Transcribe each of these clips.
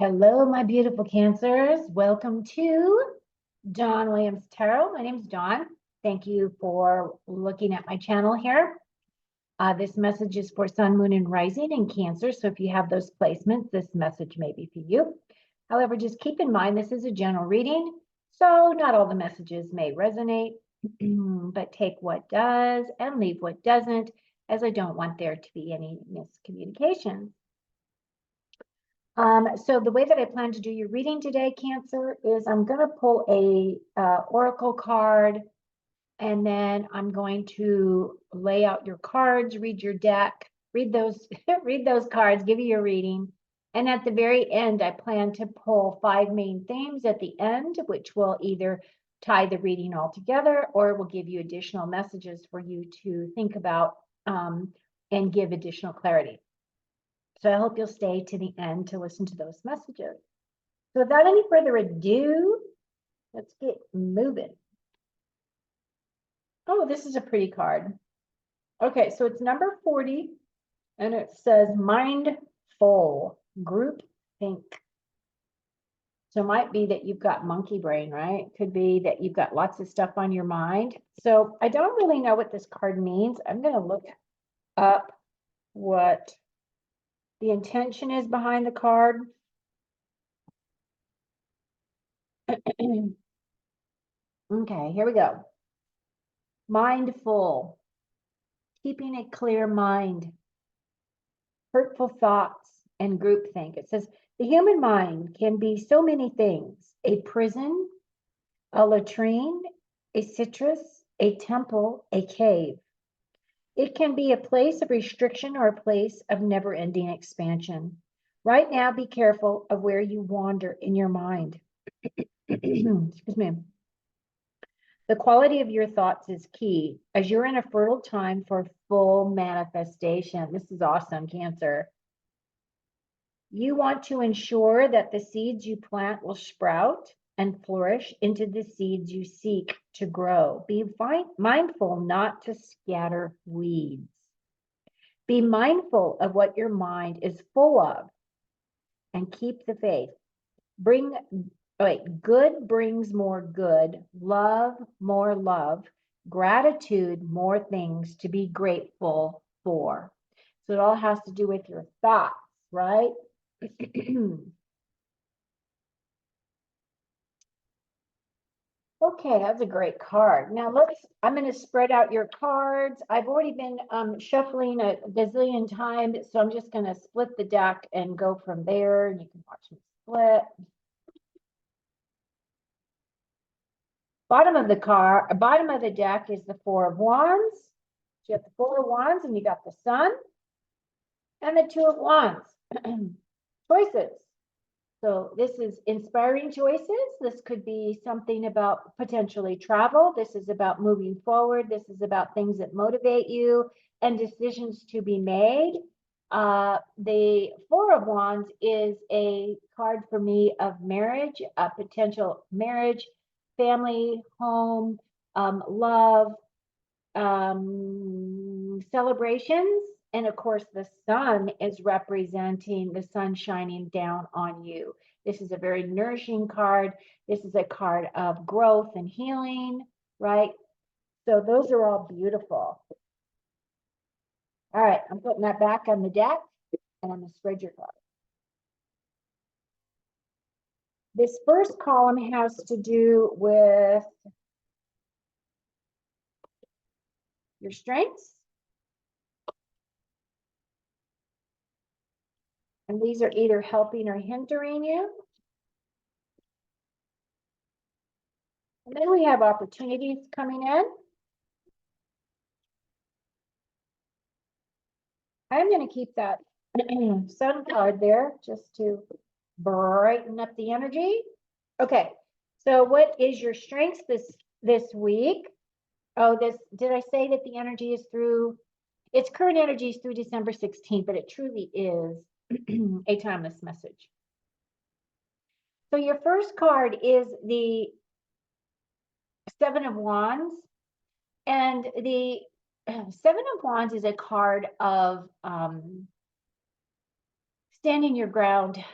Hello, my beautiful Cancers. Welcome to Dawn Williams Tarot. My name is Dawn. Thank you for looking at my channel here. This message is for Sun, Moon, and Rising in Cancer. So if you have those placements, this message may be for you. However, just keep in mind this is a general reading, so not all the messages may resonate, but take what does and leave what doesn't, as I don't want there to be any miscommunications. So the way that I plan to do your reading today, Cancer, is I'm going to pull a oracle card, and then I'm going to lay out your cards, read your deck, read those read those cards, give you your reading. And at the very end, I plan to pull 5 main themes at the end, which will either tie the reading all together or will give you additional messages for you to think about and give additional clarity. So I hope you'll stay to the end to listen to those messages. So without any further ado, let's get moving. Oh, this is a pretty card. Okay, so it's number 40, and it says mindful group think. So it might be that you've got monkey brain, right? Could be that you've got lots of stuff on your mind. So I don't really know what this card means. I'm going to look up what the intention is behind the card. Okay, here we go. Mindful, keeping a clear mind, hurtful thoughts, and groupthink. It says the human mind can be so many things: a prison, a latrine, a citrus, a temple, a cave. It can be a place of restriction or a place of never-ending expansion. Right now, be careful of where you wander in your mind. Excuse me. The quality of your thoughts is key, as you're in a fertile time for full manifestation. This is awesome, Cancer. You want to ensure that the seeds you plant will sprout and flourish into the seeds you seek to grow. Be mindful not to scatter weeds. Be mindful of what your mind is full of and keep the faith. Good brings more good, love more love, gratitude more things to be grateful for. So it all has to do with your thoughts, right? Okay, that's a great card. Now I'm going to spread out your cards. I've already been shuffling a gazillion times, so I'm just going to split the deck and go from there, and you can watch me split. Bottom of the deck is the Four of Wands. So you have the Four of Wands, and you got the Sun, and the Two of Wands. Choices. So this is inspiring choices. This could be something about potentially travel. This is about moving forward. This is about things that motivate you and decisions to be made. The Four of Wands is a card for me of marriage, a potential marriage, family, home, love, celebrations. And of course, the Sun is representing the sun shining down on you. This is a very nourishing card. This is a card of growth and healing, right? So those are all beautiful. All right, I'm putting that back on the deck, and I'm going to spread your card. This first column has to do with your strengths. And these are either helping or hindering you. And then we have opportunities coming in. I'm going to keep that Sun card there just to brighten up the energy. Okay, so what is your strengths this week? Oh, did I say that the energy is through, its current energy is through December 16th, but it truly is a timeless message. So your first card is the Seven of Wands, and the Seven of Wands is a card of standing your ground,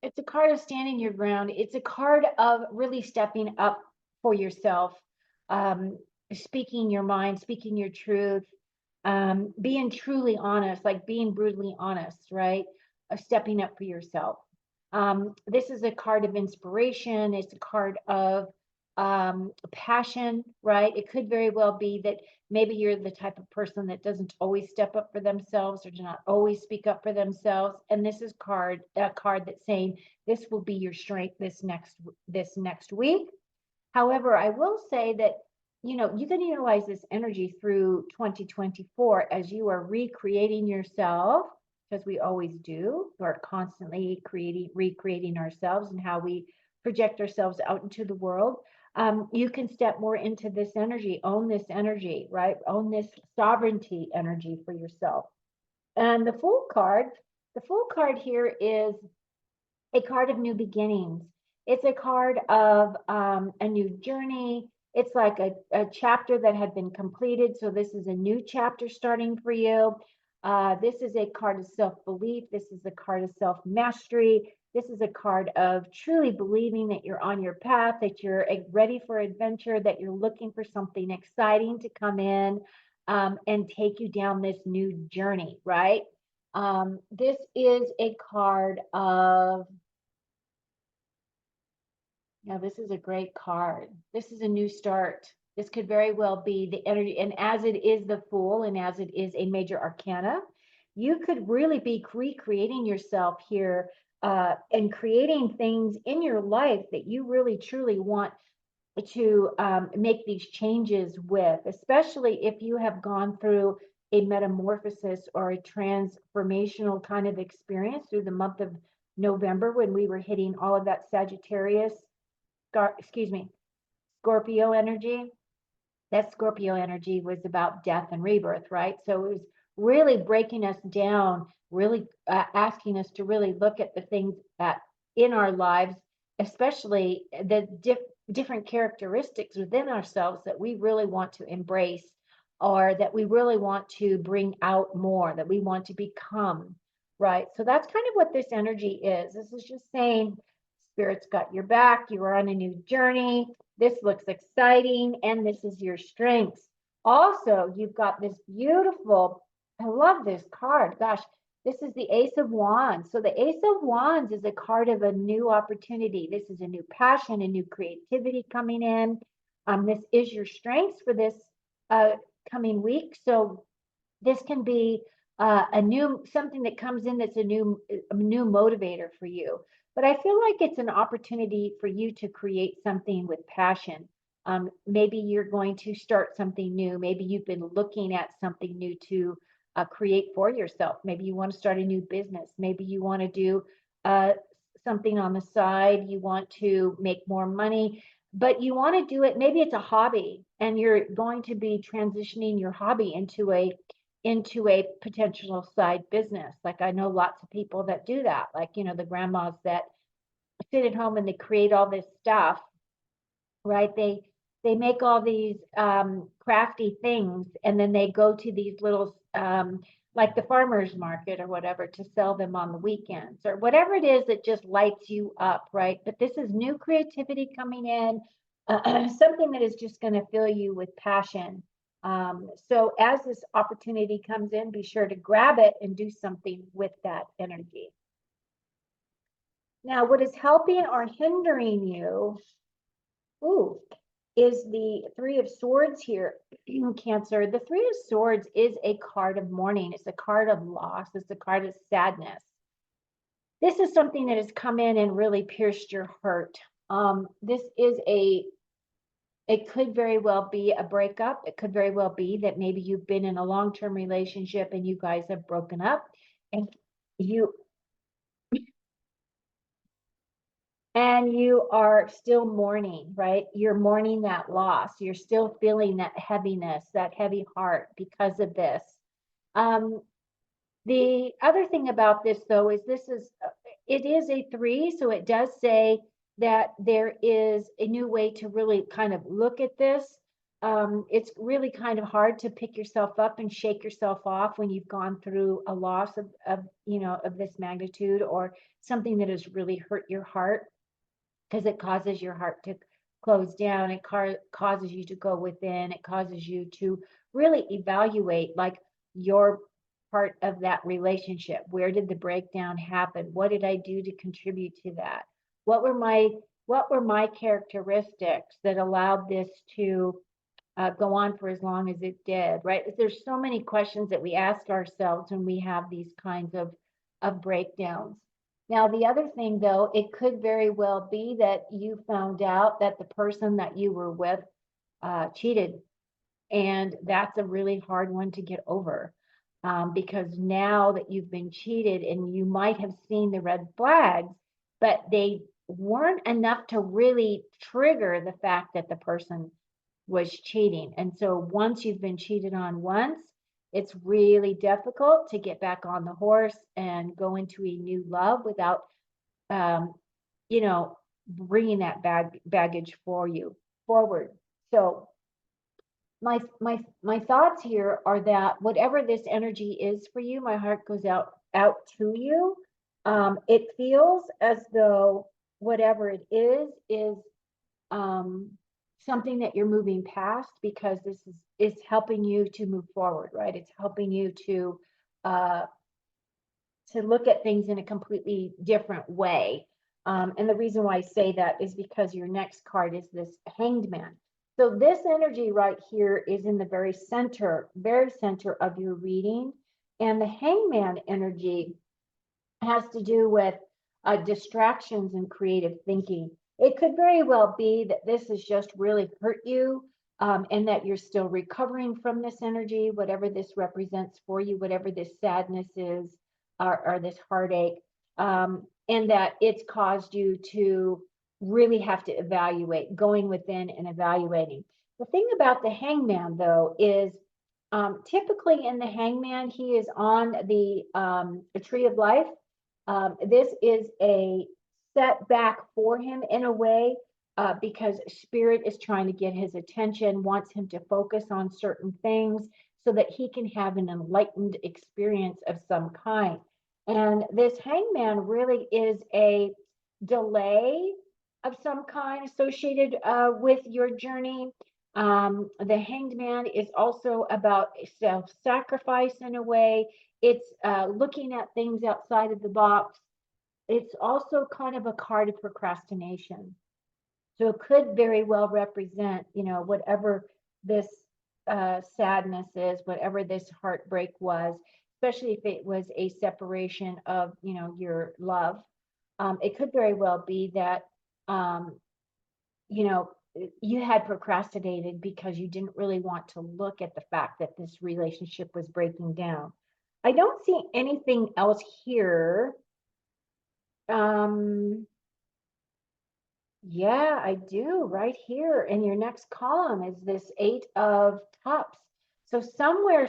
It's a card of standing your ground. It's a card of really stepping up for yourself, um, speaking your mind, speaking your truth, being truly honest, like being brutally honest, right? Stepping up for yourself. This is a card of inspiration. It's a card of passion, right? It could very well be that maybe you're the type of person that doesn't always step up for themselves or do not always speak up for themselves. And this is a card that's saying this will be your strength this next week. However, I will say that you can utilize this energy through 2024 as you are recreating yourself, because we always do. We're constantly recreating ourselves and how we project ourselves out into the world. You can step more into this energy, own this energy, right? Own this sovereignty energy for yourself. And the Fool card here is a card of new beginnings. It's a card of a new journey. It's like a chapter that had been completed. So this is a new chapter starting for you. This is a card of self-belief. This is a card of self-mastery. This is a card of truly believing that you're on your path, that you're ready for adventure, that you're looking for something exciting to come in and take you down this new journey, right? This is a card of Now, this is a great card. This is a new start. This could very well be the energy. And as it is the Fool and as it is a major arcana, you could really be recreating yourself here and creating things in your life that you really truly want to make these changes with, especially if you have gone through a metamorphosis or a transformational kind of experience through the month of November when we were hitting all of that Sagittarius excuse me, Scorpio energy. That Scorpio energy was about death and rebirth, right? So it was really breaking us down, really asking us to really look at the things that in our lives, especially the different characteristics within ourselves that we really want to embrace or that we really want to bring out more, that we want to become, right? So that's kind of what this energy is. This is just saying, Spirit's got your back. You are on a new journey. This looks exciting, and this is your strengths. Also, you've got this beautiful, I love this card. Gosh, this is the Ace of Wands. So the Ace of Wands is a card of a new opportunity. This is a new passion, a new creativity coming in. This is your strengths for this coming week. So this can be something that comes in that's a new motivator for you. But I feel like it's an opportunity for you to create something with passion. Maybe you're going to start something new. Maybe you've been looking at something new to create for yourself. Maybe you want to start a new business. Maybe you want to do something on the side. You want to make more money, but you want to do it. Maybe it's a hobby and you're going to be transitioning your hobby into a potential side business. Like I know lots of people that do that, like, the grandmas that sit at home and they create all this stuff, right? They make all these crafty things and then they go to these little like the farmers market or whatever to sell them on the weekends or whatever it is that just lights you up, right? But this is new creativity coming in, something that is just going to fill you with passion. So as this opportunity comes in, be sure to grab it and do something with that energy. Now, what is helping or hindering you is the Three of Swords here, Cancer. The Three of Swords is a card of mourning. It's a card of loss. It's a card of sadness. This is something that has come in and really pierced your heart. This is it could very well be a breakup. It could very well be that maybe you've been in a long-term relationship and you guys have broken up and you are still mourning, right? You're mourning that loss. You're still feeling that heaviness, that heavy heart because of this. The other thing about this though is it is a 3, so it does say that there is a new way to really kind of look at this. it's really kind of hard to pick yourself up and shake yourself off when you've gone through a loss of of this magnitude, or something that has really hurt your heart, because it causes your heart to close down. It causes you to go within. It causes you to really evaluate, like, your part of that relationship. Where did the breakdown happen? What did I do to contribute to that? What were my characteristics that allowed this to go on for as long as it did, right? There's so many questions that we ask ourselves when we have these kinds of breakdowns. Now, the other thing, though, it could very well be that you found out that the person that you were with cheated, and that's a really hard one to get over, because now that you've been cheated, and you might have seen the red flags, but they weren't enough to really trigger the fact that the person was cheating. And so once you've been cheated on once, it's really difficult to get back on the horse and go into a new love without, um, bringing that baggage for you forward. So my thoughts here are that whatever this energy is for you, my heart goes out to you. It feels as though whatever it is um, something that you're moving past, because this is helping you to move forward, right? It's helping you uh, to look at things in a completely different way. And the reason why I say that is because your next card is this Hanged Man. So this energy right here is in the very center of your reading. And the Hangman energy has to do with distractions and creative thinking. It could very well be that this has just really hurt you, and that you're still recovering from this energy, whatever this represents for you, whatever this sadness is, or this heartache, and that it's caused you to really have to evaluate, going within and evaluating. The thing about the Hangman, though, is typically in the Hangman, he is on the tree of life. This is a setback for him in a way, because spirit is trying to get his attention, wants him to focus on certain things so that he can have an enlightened experience of some kind. And this Hangman really is a delay of some kind associated with your journey. The Hanged Man is also about self-sacrifice in a way. It's looking at things outside of the box. It's also kind of a card of procrastination. So it could very well represent, whatever this sadness is, whatever this heartbreak was, especially if it was a separation of, your love. It could very well be that, um, you know, you had procrastinated because you didn't really want to look at the fact that this relationship was breaking down. I don't see anything else here. Um, yeah, I do. Right here in your next column is this Eight of Cups. So somewhere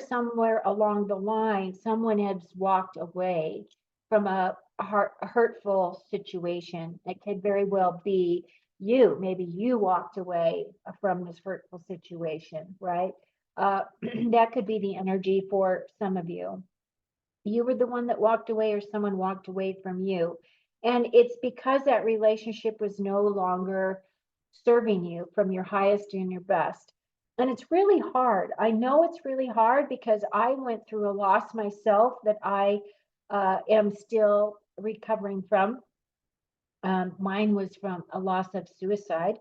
along the line, someone has walked away from a hurtful situation. It could very well be you. Maybe you walked away from this hurtful situation, right? That could be the energy for some of you. You were the one that walked away, or someone walked away from you. And it's because that relationship was no longer serving you from your highest and your best. And it's really hard. I know it's really hard because I went through a loss myself that I am still recovering from. Mine was from a loss of suicide.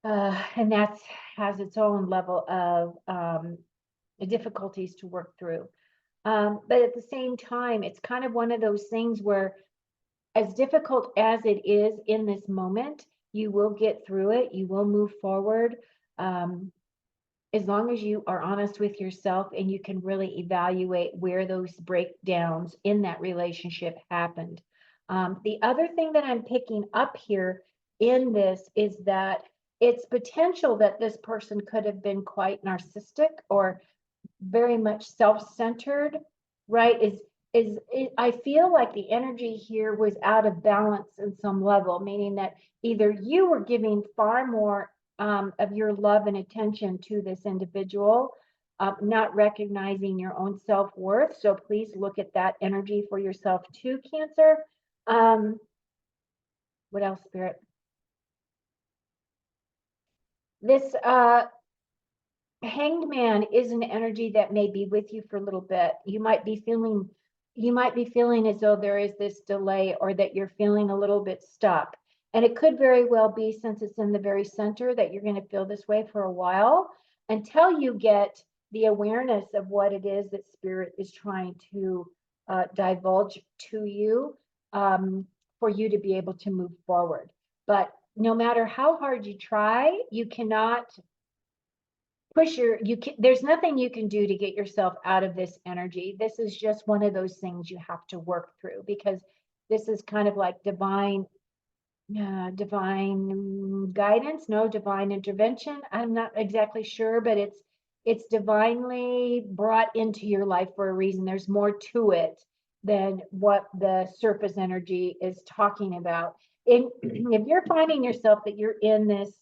And that has its own level of difficulties to work through. But at the same time, it's kind of one of those things where, as difficult as it is in this moment, you will get through it. You will move forward. Um, as long as you are honest with yourself and you can really evaluate where those breakdowns in that relationship happened. The other thing that I'm picking up here in this is that it's potential that this person could have been quite narcissistic or very much self-centered, right? I feel like the energy here was out of balance in some level, meaning that either you were giving far more of your love and attention to this individual, not recognizing your own self-worth. So please look at that energy for yourself too, Cancer. What else, Spirit? This Hanged Man is an energy that may be with you for a little bit. You might be feeling as though there is this delay, or that you're feeling a little bit stuck. And it could very well be, since it's in the very center, that you're going to feel this way for a while until you get the awareness of what it is that Spirit is trying to divulge to you, for you to be able to move forward. But no matter how hard you try, you cannot there's nothing you can do to get yourself out of this energy. This is just one of those things you have to work through, because this is kind of like divine guidance, no, divine intervention. I'm not exactly sure, but it's divinely brought into your life for a reason. There's more to it than what the surface energy is talking about. If you're finding yourself that you're in this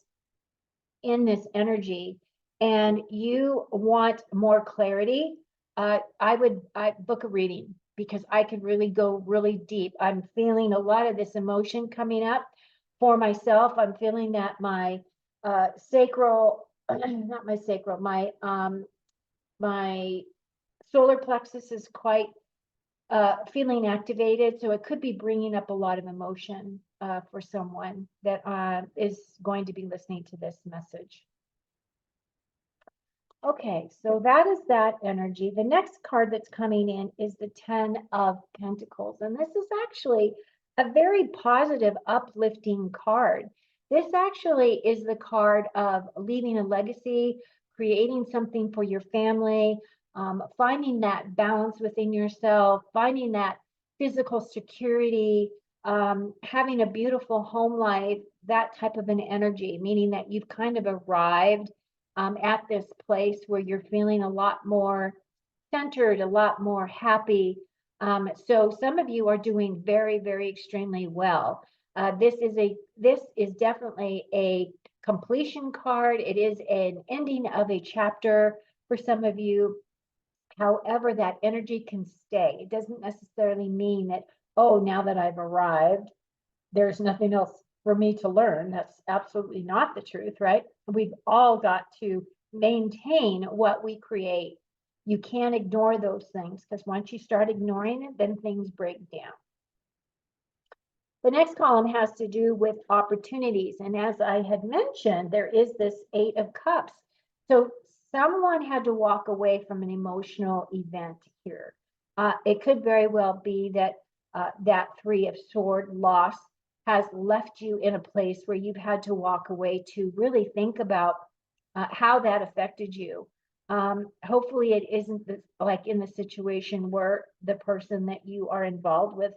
energy and you want more clarity, I book a reading, because I could really go really deep. I'm feeling a lot of this emotion coming up for myself. I'm feeling that my sacral, not my sacral, my solar plexus is quite feeling activated. So it could be bringing up a lot of emotion for someone that is going to be listening to this message. Okay, so that is that energy. The next card that's coming in is the 10 of Pentacles. And this is actually a very positive, uplifting card. This actually is the card of leaving a legacy, creating something for your family, finding that balance within yourself, finding that physical security, having a beautiful home life, that type of an energy, meaning that you've kind of arrived at this place where you're feeling a lot more centered, a lot more happy. So some of you are doing very, very extremely well. This is definitely a completion card. It is an ending of a chapter for some of you. However, that energy can stay. It doesn't necessarily mean that, oh, now that I've arrived, there's nothing else for me to learn. That's absolutely not the truth, right? We've all got to maintain what we create. You can't ignore those things, because once you start ignoring it, then things break down. The next column has to do with opportunities. And as I had mentioned, there is this 8 of Cups. So someone had to walk away from an emotional event here. It could very well be that that 3 of Swords loss has left you in a place where you've had to walk away to really think about how that affected you. Hopefully it isn't like in the situation where the person that you are involved with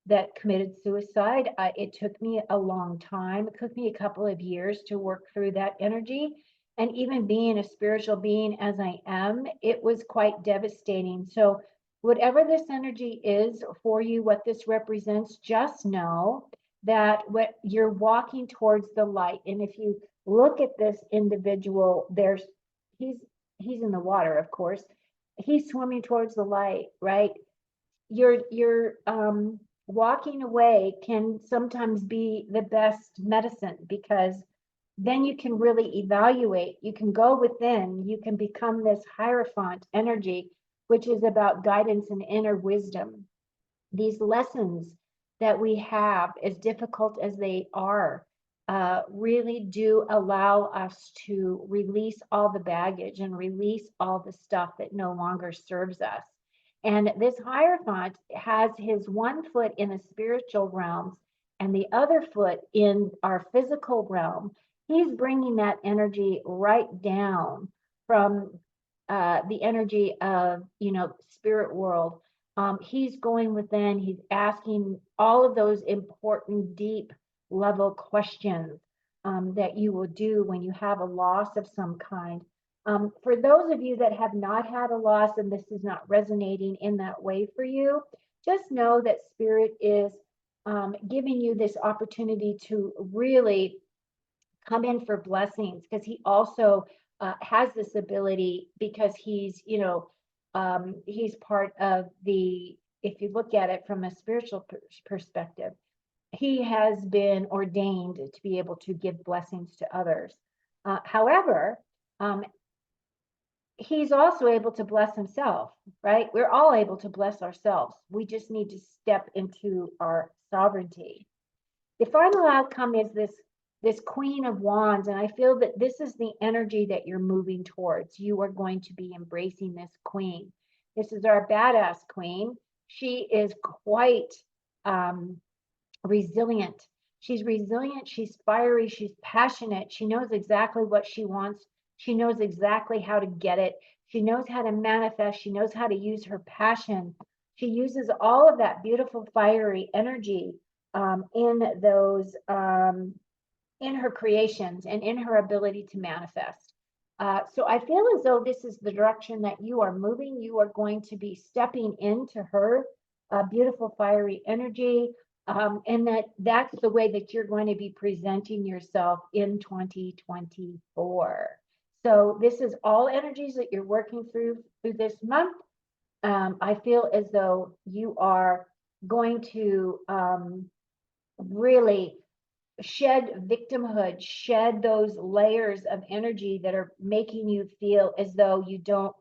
that committed suicide. It took me a long time. It took me a couple of years to work through that energy. And even being a spiritual being as I am, it was quite devastating. So whatever this energy is for you, what this represents, just know that what you're walking towards the light. And if you look at this individual, he's in the water, of course. He's swimming towards the light, right? You're walking away can sometimes be the best medicine, because then you can really evaluate. You can go within, you can become this Hierophant energy, which is about guidance and inner wisdom. These lessons that we have, as difficult as they are, really do allow us to release all the baggage and release all the stuff that no longer serves us. And this Hierophant has his one foot in the spiritual realms and the other foot in our physical realm. He's bringing that energy right down from the energy of, spirit world. He's going within, he's asking all of those important, deep level questions that you will do when you have a loss of some kind. For those of you that have not had a loss and this is not resonating in that way for you, just know that Spirit is giving you this opportunity to really come in for blessings, because he also has this ability, because he's, he's part of the, if you look at it from a spiritual perspective, he has been ordained to be able to give blessings to others. However, he's also able to bless himself, right? We're all able to bless ourselves. We just need to step into our sovereignty. The final outcome is this Queen of Wands, and I feel that this is the energy that you're moving towards. You are going to be embracing this queen. This is our badass queen. She is quite resilient. She's resilient, she's fiery, she's passionate. She knows exactly what she wants. She knows exactly how to get it. She knows how to manifest. She knows how to use her passion. She uses all of that beautiful fiery energy in those in her creations and in her ability to manifest. So I feel as though this is the direction that you are moving. You are going to be stepping into her beautiful fiery energy, and that's the way that you're going to be presenting yourself in 2024. So this is all energies that you're working through this month. I feel as though you are going to really shed victimhood, shed those layers of energy that are making you feel as though you don't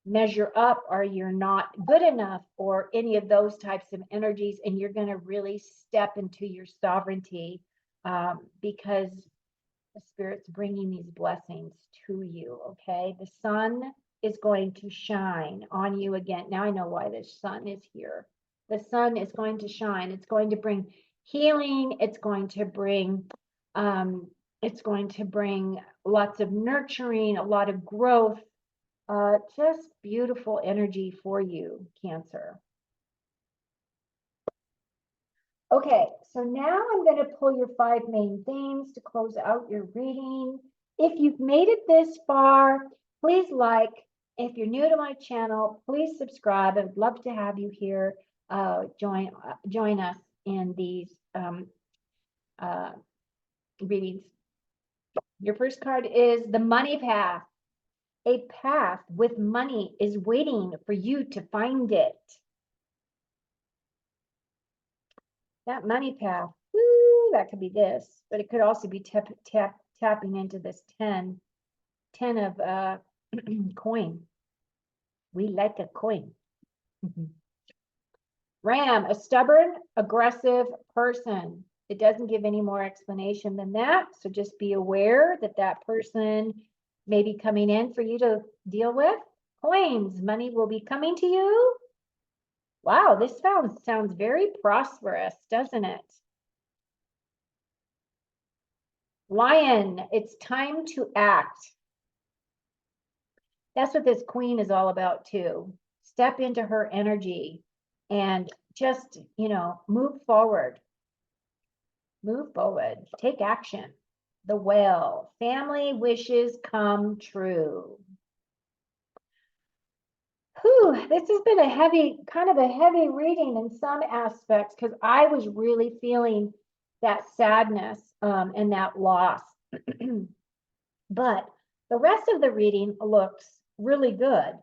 measure up, or you're not good enough, or any of those types of energies. And you're going to really step into your sovereignty, because the Spirit's bringing these blessings to you. Okay, the sun is going to shine on you again. Now I know why the sun is here. The sun is going to shine. It's going to bring healing. It's going to bring lots of nurturing, a lot of growth, just beautiful energy for you, Cancer. Okay, so now I'm going to pull your 5 main themes to close out your reading. If you've made it this far, please like. If you're new to my channel, please subscribe. I'd love to have you here. Join us in these readings. Your first card is the Money Path. A path with money is waiting for you to find it. That money path, woo, that could be this, but it could also be tapping into this 10 of coin. We like a coin. Ram, a stubborn, aggressive person. It doesn't give any more explanation than that. So just be aware that that person may be coming in for you to deal with. Coins, money will be coming to you. Wow, this sounds very prosperous, doesn't it? Lion, it's time to act. That's what this queen is all about too. Step into her energy and just, move forward. Move forward, take action. The Whale, family wishes come true. Whew, this has been kind of a heavy reading in some aspects, because I was really feeling that sadness and that loss. But the rest of the reading looks really good.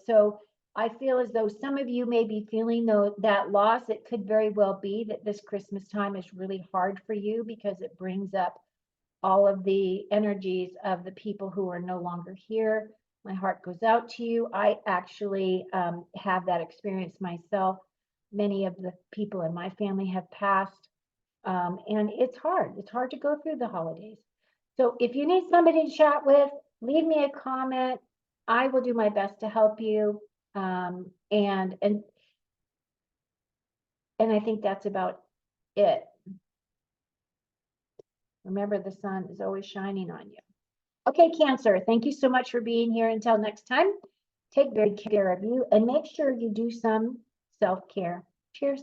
So I feel as though some of you may be feeling that loss. It could very well be that this Christmas time is really hard for you, because it brings up all of the energies of the people who are no longer here. My heart goes out to you. I actually have that experience myself. Many of the people in my family have passed, and it's hard. It's hard to go through the holidays. So if you need somebody to chat with, leave me a comment. I will do my best to help you. And I think that's about it. Remember, the sun is always shining on you. Okay, Cancer, thank you so much for being here. Until next time, take very care of you and make sure you do some self-care. Cheers.